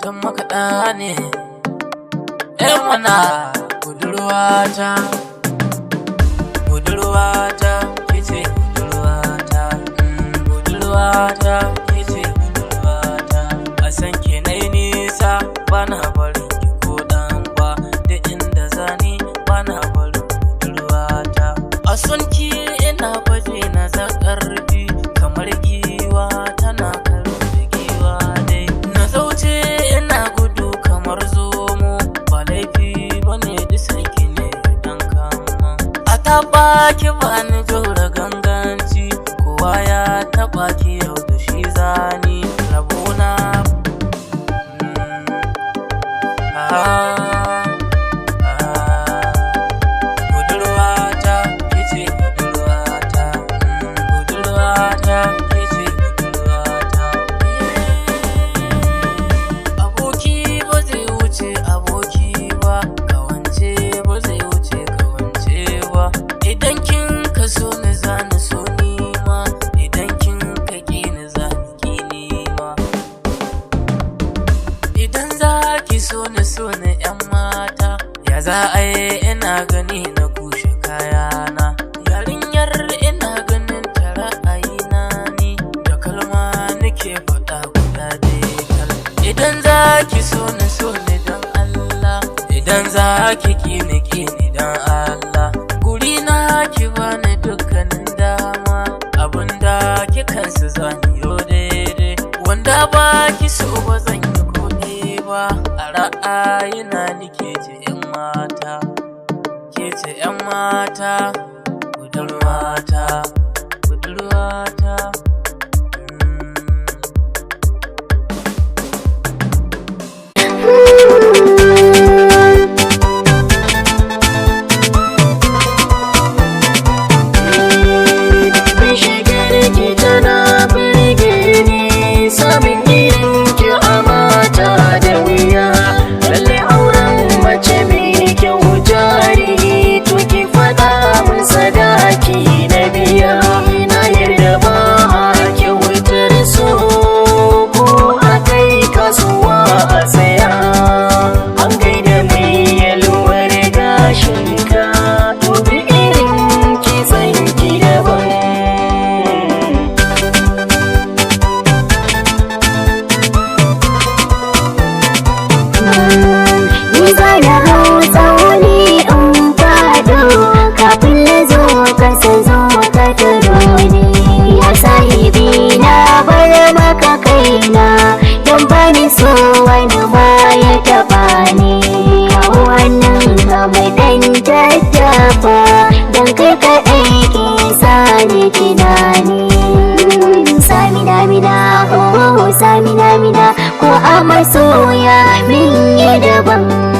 Autan makaɗa ne mana budurwata, budurwata kice budurwata, budurwata kice budurwata. A san ke nai nisa bana barin ki ko dan ba, da inda zani bana barin budurwata. A son ki ina baje na zakarfi kamar giwa tana karo da giwa dai. Na zauce ina gudu kamar zomo, ba laifi bane disan ki ne dan kama. A taba ki bani jora ganganci, kowa ya taba ki yau da shi zani rabona. Budurwata kice budurwata, budurwata kice budurwata. Aboki ba zai wuce aboki ba, kawance ba zai wuce kawance ba. Idan kin ka so ni zani so ni ma, idan kin ka ki ni zani ki ni ma. Idan za ki so ni yan mata, ya za a yi ina gani na kushe kayana. Yarinyar ina ganin ta ra'ayina ni, da kalma nake faɗa guda daikal. Idan za ki so ni don Allah, idan za ki ki ni don Allah. Guri na ki bani dukkanin dama, abinda ki kansu zani yo daidai. Wanda ba ki so ba zan yi kuɗi ba, a ra'ayina ni ke ce 'yan mata, ke ce 'yan mata, budurwata, budurwata. Don bani so wani ma ya taba ni, kawo wannan ga mai dan tattafa, don kai ka aiki sani tunani. Samina oh samina ko a masoya min yi daban.